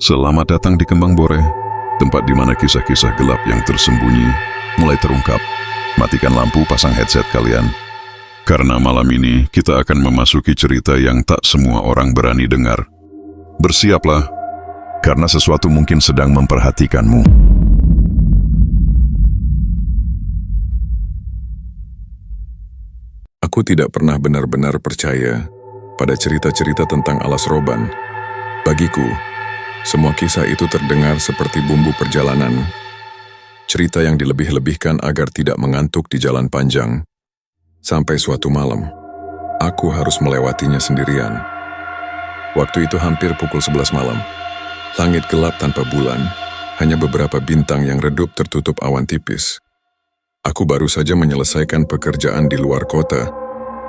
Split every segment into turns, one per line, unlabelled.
Selamat datang di Kembang Bore, tempat di mana kisah-kisah gelap yang tersembunyi mulai terungkap. Matikan lampu, pasang headset kalian. Karena malam ini kita akan memasuki cerita yang tak semua orang berani dengar. Bersiaplah, karena sesuatu mungkin sedang memperhatikanmu.
Aku tidak pernah benar-benar percaya pada cerita-cerita tentang alas roban. Bagiku, semua kisah itu terdengar seperti bumbu perjalanan. Cerita yang dilebih-lebihkan agar tidak mengantuk di jalan panjang. Sampai suatu malam, aku harus melewatinya sendirian. Waktu itu hampir pukul 11 malam. Langit gelap tanpa bulan, hanya beberapa bintang yang redup tertutup awan tipis. Aku baru saja menyelesaikan pekerjaan di luar kota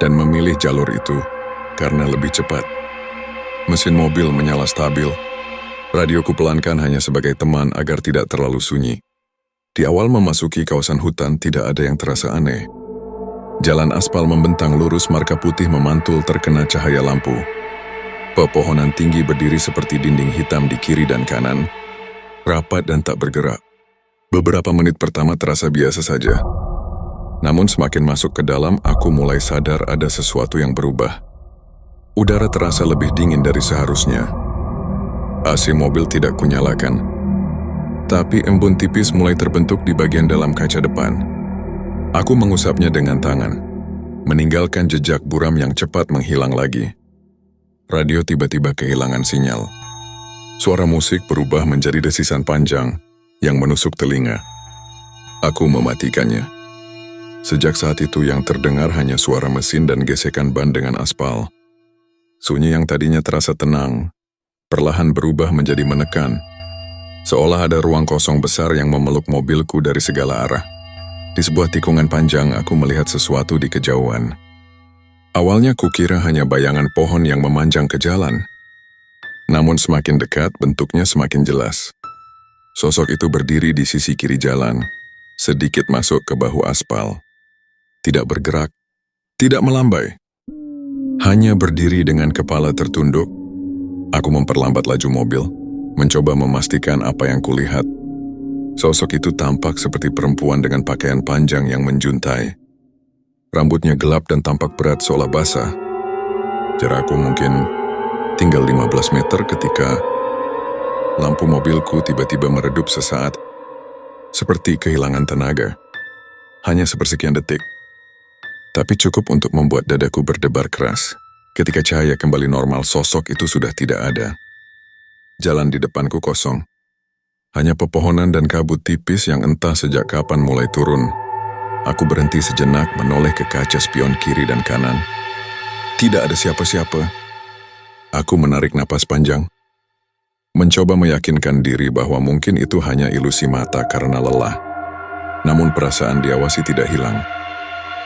dan memilih jalur itu karena lebih cepat. Mesin mobil menyala stabil. Radioku pelankan hanya sebagai teman agar tidak terlalu sunyi. Di awal memasuki kawasan hutan tidak ada yang terasa aneh. Jalan aspal membentang lurus, marka putih memantul terkena cahaya lampu. Pepohonan tinggi berdiri seperti dinding hitam di kiri dan kanan, rapat dan tak bergerak. Beberapa menit pertama terasa biasa saja. Namun semakin masuk ke dalam, aku mulai sadar ada sesuatu yang berubah. Udara terasa lebih dingin dari seharusnya. AC mobil tidak kunyalakan, tapi embun tipis mulai terbentuk di bagian dalam kaca depan. Aku mengusapnya dengan tangan, meninggalkan jejak buram yang cepat menghilang lagi. Radio tiba-tiba kehilangan sinyal. Suara musik berubah menjadi desisan panjang yang menusuk telinga. Aku mematikannya. Sejak saat itu yang terdengar hanya suara mesin dan gesekan ban dengan aspal. Sunyi yang tadinya terasa tenang perlahan berubah menjadi menekan, seolah ada ruang kosong besar yang memeluk mobilku dari segala arah. Di sebuah tikungan panjang, aku melihat sesuatu di kejauhan. Awalnya kukira hanya bayangan pohon yang memanjang ke jalan. Namun semakin dekat, bentuknya semakin jelas. Sosok itu berdiri di sisi kiri jalan, sedikit masuk ke bahu aspal. Tidak bergerak, tidak melambai. Hanya berdiri dengan kepala tertunduk. Aku memperlambat laju mobil, mencoba memastikan apa yang kulihat. Sosok itu tampak seperti perempuan dengan pakaian panjang yang menjuntai. Rambutnya gelap dan tampak berat seolah basah. Jarakku mungkin tinggal 15 meter ketika lampu mobilku tiba-tiba meredup sesaat, seperti kehilangan tenaga. Hanya sepersekian detik, tapi cukup untuk membuat dadaku berdebar keras. Ketika cahaya kembali normal, sosok itu sudah tidak ada. Jalan di depanku kosong. Hanya pepohonan dan kabut tipis yang entah sejak kapan mulai turun. Aku berhenti sejenak menoleh ke kaca spion kiri dan kanan. Tidak ada siapa-siapa. Aku menarik napas panjang, mencoba meyakinkan diri bahwa mungkin itu hanya ilusi mata karena lelah. Namun perasaan diawasi tidak hilang.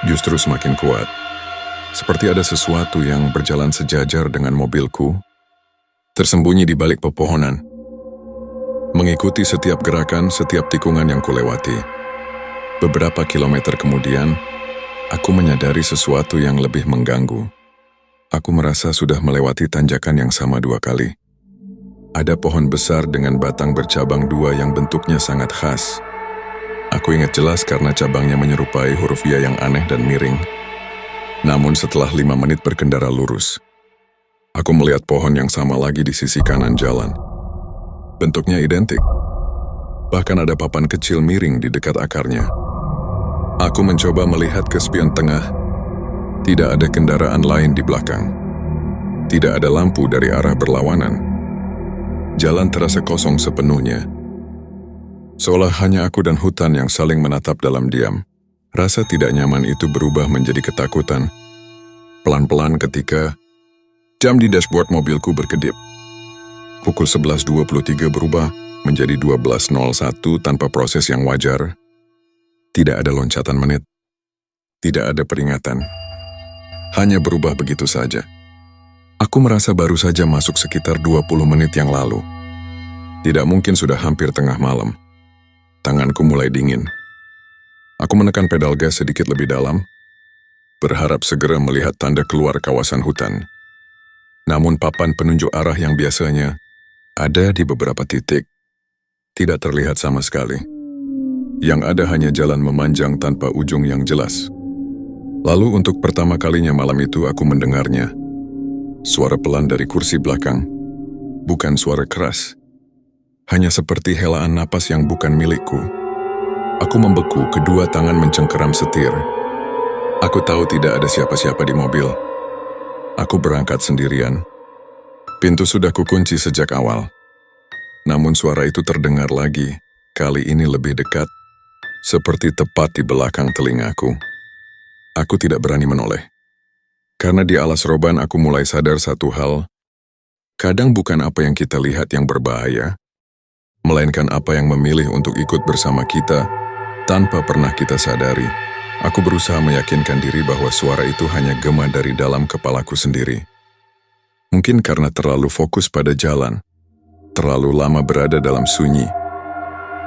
Justru semakin kuat. Seperti ada sesuatu yang berjalan sejajar dengan mobilku, tersembunyi di balik pepohonan, mengikuti setiap gerakan, setiap tikungan yang kulewati. Beberapa kilometer kemudian, aku menyadari sesuatu yang lebih mengganggu. Aku merasa sudah melewati tanjakan yang sama 2 kali. Ada pohon besar dengan batang bercabang 2 yang bentuknya sangat khas. Aku ingat jelas karena cabangnya menyerupai huruf Y yang aneh dan miring. Namun setelah 5 menit berkendara lurus, aku melihat pohon yang sama lagi di sisi kanan jalan. Bentuknya identik. Bahkan ada papan kecil miring di dekat akarnya. Aku mencoba melihat ke spion tengah. Tidak ada kendaraan lain di belakang. Tidak ada lampu dari arah berlawanan. Jalan terasa kosong sepenuhnya. Seolah hanya aku dan hutan yang saling menatap dalam diam. Rasa tidak nyaman itu berubah menjadi ketakutan. Pelan-pelan ketika jam di dashboard mobilku berkedip. Pukul 11.23 berubah menjadi 12.01 tanpa proses yang wajar. Tidak ada loncatan menit. Tidak ada peringatan. Hanya berubah begitu saja. Aku merasa baru saja masuk sekitar 20 menit yang lalu. Tidak mungkin sudah hampir tengah malam. Tanganku mulai dingin. Aku menekan pedal gas sedikit lebih dalam, berharap segera melihat tanda keluar kawasan hutan. Namun papan penunjuk arah yang biasanya Ada di beberapa titik, tidak terlihat sama sekali. Yang ada hanya jalan memanjang tanpa ujung yang jelas. Lalu untuk pertama kalinya malam itu aku mendengarnya. Suara pelan dari kursi belakang. Bukan suara keras. Hanya seperti helaan napas yang bukan milikku. Aku membeku, kedua tangan mencengkeram setir. Aku tahu tidak ada siapa-siapa di mobil. Aku berangkat sendirian. Pintu sudah kukunci sejak awal. Namun suara itu terdengar lagi, kali ini lebih dekat, seperti tepat di belakang telingaku. Aku tidak berani menoleh. Karena di alas roban aku mulai sadar satu hal. Kadang bukan apa yang kita lihat yang berbahaya, melainkan apa yang memilih untuk ikut bersama kita tanpa pernah kita sadari. Aku berusaha meyakinkan diri bahwa suara itu hanya gema dari dalam kepalaku sendiri. Mungkin karena terlalu fokus pada jalan, terlalu lama berada dalam sunyi.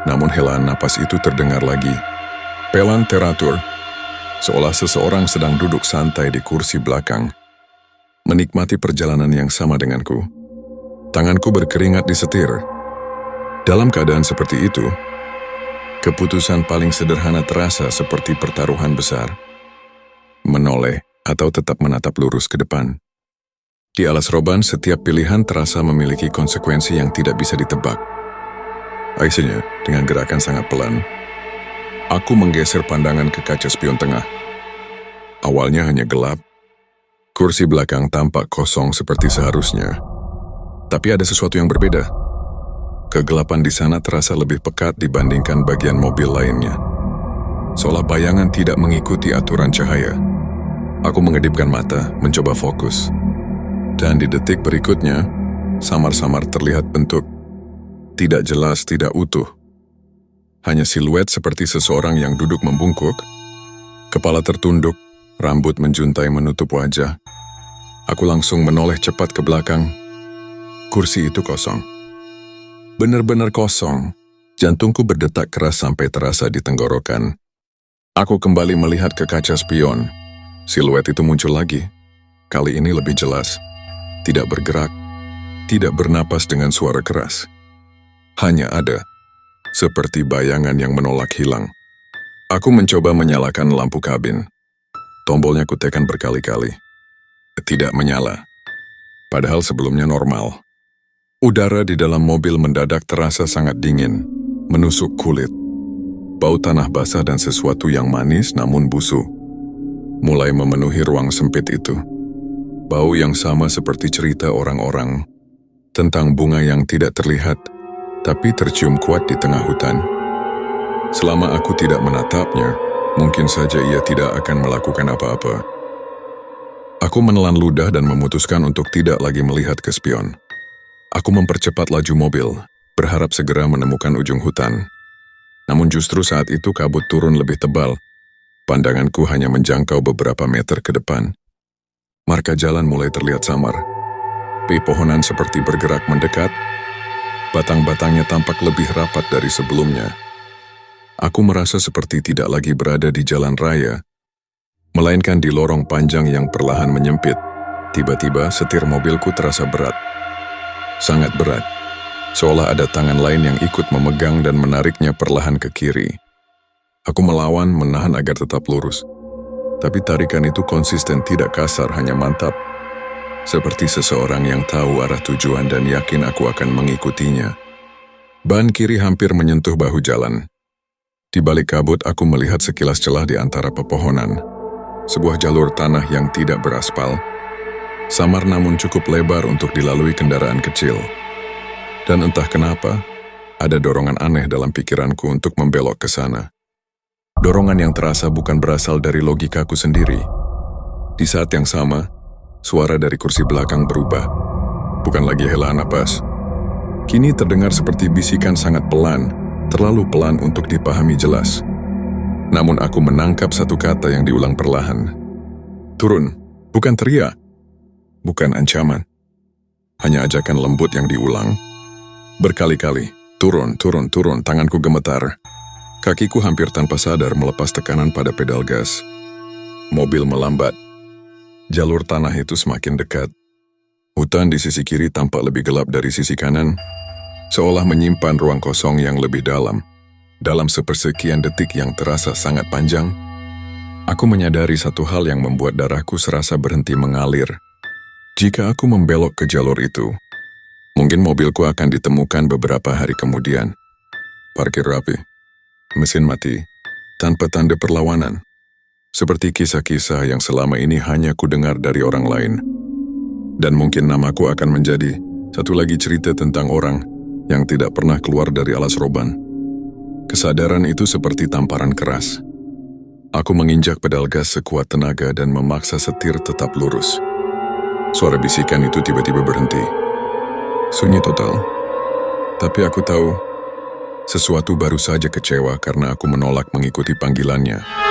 Namun helaan napas itu terdengar lagi. Pelan teratur, seolah seseorang sedang duduk santai di kursi belakang, menikmati perjalanan yang sama denganku. Tanganku berkeringat di setir. Dalam keadaan seperti itu, keputusan paling sederhana terasa seperti pertaruhan besar. Menoleh atau tetap menatap lurus ke depan. Di alas roban, setiap pilihan terasa memiliki konsekuensi yang tidak bisa ditebak. Akhirnya, dengan gerakan sangat pelan, aku menggeser pandangan ke kaca spion tengah. Awalnya hanya gelap. Kursi belakang tampak kosong seperti seharusnya. Tapi ada sesuatu yang berbeda. Kegelapan di sana terasa lebih pekat dibandingkan bagian mobil lainnya. Seolah bayangan tidak mengikuti aturan cahaya. Aku mengedipkan mata, mencoba fokus. Dan di detik berikutnya, samar-samar terlihat bentuk. Tidak jelas, tidak utuh. Hanya siluet seperti seseorang yang duduk membungkuk, kepala tertunduk, rambut menjuntai menutup wajah. Aku langsung menoleh cepat ke belakang. Kursi itu kosong. Benar-benar kosong. Jantungku berdetak keras sampai terasa di tenggorokan. Aku kembali melihat ke kaca spion. Siluet itu muncul lagi. Kali ini lebih jelas. Tidak bergerak. Tidak bernapas dengan suara keras. Hanya ada. Seperti bayangan yang menolak hilang. Aku mencoba menyalakan lampu kabin. Tombolnya kutekan berkali-kali. Tidak menyala. Padahal sebelumnya normal. Udara di dalam mobil mendadak terasa sangat dingin, menusuk kulit. Bau tanah basah dan sesuatu yang manis namun busuk mulai memenuhi ruang sempit itu. Bau yang sama seperti cerita orang-orang tentang bunga yang tidak terlihat, tapi tercium kuat di tengah hutan. Selama aku tidak menatapnya, mungkin saja ia tidak akan melakukan apa-apa. Aku menelan ludah dan memutuskan untuk tidak lagi melihat ke spion. Aku mempercepat laju mobil, berharap segera menemukan ujung hutan. Namun justru saat itu kabut turun lebih tebal. Pandanganku hanya menjangkau beberapa meter ke depan. Marka jalan mulai terlihat samar. Pepohonan seperti bergerak mendekat. Batang-batangnya tampak lebih rapat dari sebelumnya. Aku merasa seperti tidak lagi berada di jalan raya, melainkan di lorong panjang yang perlahan menyempit. Tiba-tiba setir mobilku terasa berat. Sangat berat, seolah ada tangan lain yang ikut memegang dan menariknya perlahan ke kiri. Aku melawan, menahan agar tetap lurus. Tapi tarikan itu konsisten, tidak kasar, hanya mantap. Seperti seseorang yang tahu arah tujuan dan yakin aku akan mengikutinya. Ban kiri hampir menyentuh bahu jalan. Di balik kabut aku melihat sekilas celah di antara pepohonan. Sebuah jalur tanah yang tidak beraspal. Samar namun cukup lebar untuk dilalui kendaraan kecil. Dan entah kenapa, ada dorongan aneh dalam pikiranku untuk membelok ke sana. Dorongan yang terasa bukan berasal dari logikaku sendiri. Di saat yang sama, suara dari kursi belakang berubah. Bukan lagi helaan napas. Kini terdengar seperti bisikan sangat pelan, terlalu pelan untuk dipahami jelas. Namun aku menangkap satu kata yang diulang perlahan. Turun, bukan teriak. Bukan ancaman. Hanya ajakan lembut yang diulang. Berkali-kali, turun, turun, turun, tanganku gemetar. Kakiku hampir tanpa sadar melepas tekanan pada pedal gas. Mobil melambat. Jalur tanah itu semakin dekat. Hutan di sisi kiri tampak lebih gelap dari sisi kanan, seolah menyimpan ruang kosong yang lebih dalam. Dalam sepersekian detik yang terasa sangat panjang, aku menyadari satu hal yang membuat darahku serasa berhenti mengalir. Jika aku membelok ke jalur itu, mungkin mobilku akan ditemukan beberapa hari kemudian. Parkir rapi, mesin mati, tanpa tanda perlawanan. Seperti kisah-kisah yang selama ini hanya kudengar dari orang lain. Dan mungkin namaku akan menjadi satu lagi cerita tentang orang yang tidak pernah keluar dari alas roban. Kesadaran itu seperti tamparan keras. Aku menginjak pedal gas sekuat tenaga dan memaksa setir tetap lurus. Suara bisikan itu tiba-tiba berhenti. Sunyi total. Tapi aku tahu, sesuatu baru saja kecewa karena aku menolak mengikuti panggilannya.